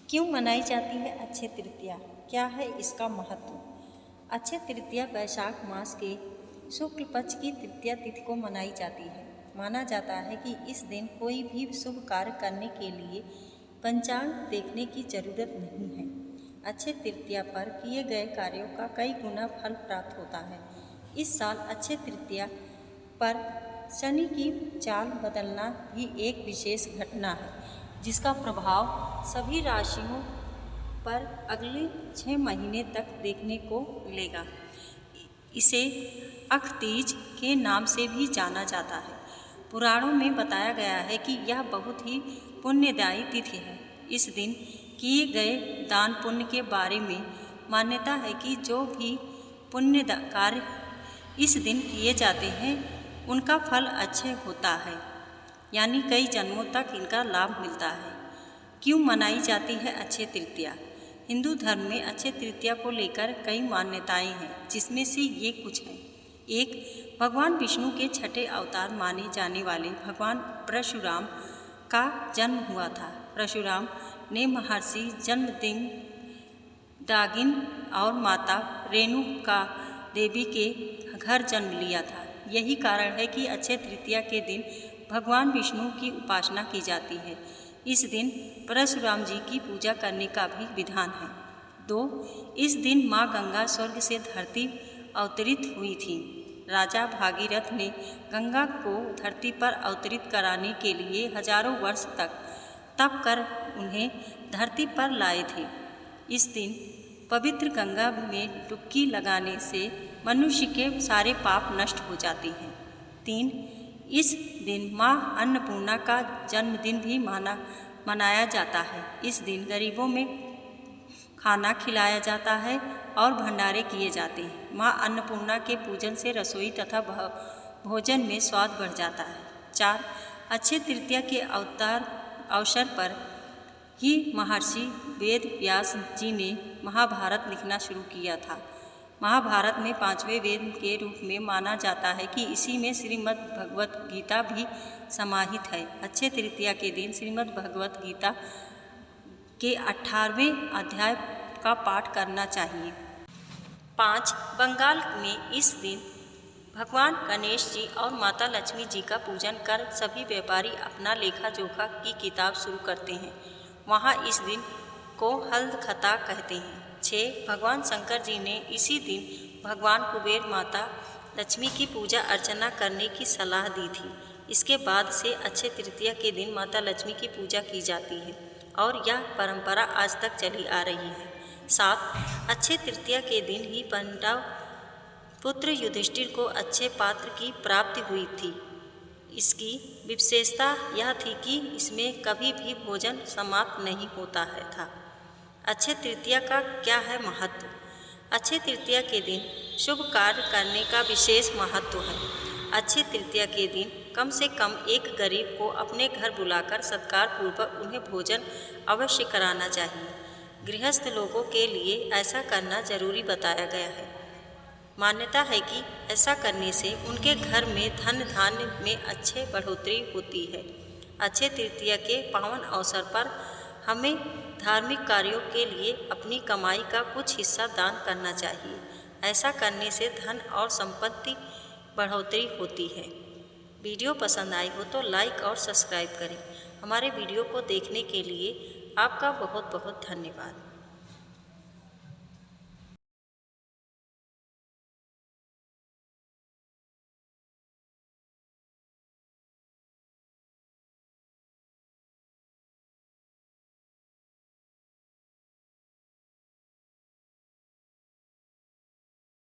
क्यों मनाई जाती है अक्षय तृतीया? क्या है इसका महत्व? अक्षय तृतीया वैशाख मास के शुक्ल पक्ष की तृतीया तिथि को मनाई जाती है। माना जाता है कि इस दिन कोई भी शुभ कार्य करने के लिए पंचांग देखने की जरूरत नहीं है। अक्षय तृतीया पर किए गए कार्यों का कई गुना फल प्राप्त होता है। इस साल अक्षय तृतीया पर शनि की चाल बदलना भी एक विशेष घटना है, जिसका प्रभाव सभी राशियों पर अगले 6 महीने तक देखने को मिलेगा। इसे अक्षतीज के नाम से भी जाना जाता है। पुराणों में बताया गया है कि यह बहुत ही पुण्यदायी तिथि है। इस दिन किए गए दान पुण्य के बारे में मान्यता है कि जो भी पुण्य कार्य इस दिन किए जाते हैं उनका फल अच्छे होता है, यानी कई जन्मों तक इनका लाभ मिलता है। क्यों मनाई जाती है अक्षय तृतीया? हिंदू धर्म में अक्षय तृतीया को लेकर कई मान्यताएं हैं, जिसमें से ये कुछ हैं। 1. भगवान विष्णु के छठे अवतार माने जाने वाले भगवान परशुराम का जन्म हुआ था। परशुराम ने महर्षि जमदग्नि और माता रेणुका देवी के घर जन्म लिया था। यही कारण है कि अक्षय तृतीया के दिन भगवान विष्णु की उपासना की जाती है। इस दिन परशुराम जी की पूजा करने का भी विधान है। 2. इस दिन माँ गंगा स्वर्ग से धरती अवतरित हुई थी। राजा भागीरथ ने गंगा को धरती पर अवतरित कराने के लिए हजारों वर्ष तक तप कर उन्हें धरती पर लाए थे। इस दिन पवित्र गंगा में डुबकी लगाने से मनुष्य के सारे पाप नष्ट हो जाते हैं। 3. इस दिन माँ अन्नपूर्णा का जन्मदिन भी मनाया जाता है। इस दिन गरीबों में खाना खिलाया जाता है और भंडारे किए जाते हैं। माँ अन्नपूर्णा के पूजन से रसोई तथा भोजन में स्वाद बढ़ जाता है। 4. अक्षय तृतीया के अवसर पर ही महर्षि वेद व्यास जी ने महाभारत लिखना शुरू किया था। महाभारत में 5वें वेद के रूप में माना जाता है कि इसी में श्रीमद् भगवत गीता भी समाहित है। अक्षय तृतीया के दिन श्रीमद् भगवत गीता के 18वें अध्याय का पाठ करना चाहिए। 5. बंगाल में इस दिन भगवान गणेश जी और माता लक्ष्मी जी का पूजन कर सभी व्यापारी अपना लेखा जोखा की किताब शुरू करते हैं। वहाँ इस दिन को हल्दखता कहते हैं। 6. भगवान शंकर जी ने इसी दिन भगवान कुबेर माता लक्ष्मी की पूजा अर्चना करने की सलाह दी थी। इसके बाद से अक्षय तृतीया के दिन माता लक्ष्मी की पूजा की जाती है और यह परंपरा आज तक चली आ रही है। 7. अक्षय तृतीया के दिन ही पांडव पुत्र युधिष्ठिर को अक्षय पात्र की प्राप्ति हुई थी। इसकी विशेषता यह थी कि इसमें कभी भी भोजन समाप्त नहीं होता था। अक्षय तृतीया का क्या है महत्व? अक्षय तृतीया के दिन शुभ कार्य करने का विशेष महत्व है। अक्षय तृतीया के दिन कम से कम एक गरीब को अपने घर बुलाकर सत्कार पूर्वक उन्हें भोजन अवश्य कराना चाहिए। गृहस्थ लोगों के लिए ऐसा करना जरूरी बताया गया है। मान्यता है कि ऐसा करने से उनके घर में धन धान्य में अच्छे बढ़ोतरी होती है। अक्षय तृतीया के पावन अवसर पर हमें धार्मिक कार्यों के लिए अपनी कमाई का कुछ हिस्सा दान करना चाहिए। ऐसा करने से धन और संपत्ति बढ़ोतरी होती है। वीडियो पसंद आई हो तो लाइक और सब्सक्राइब करें। हमारे वीडियो को देखने के लिए आपका बहुत बहुत धन्यवाद।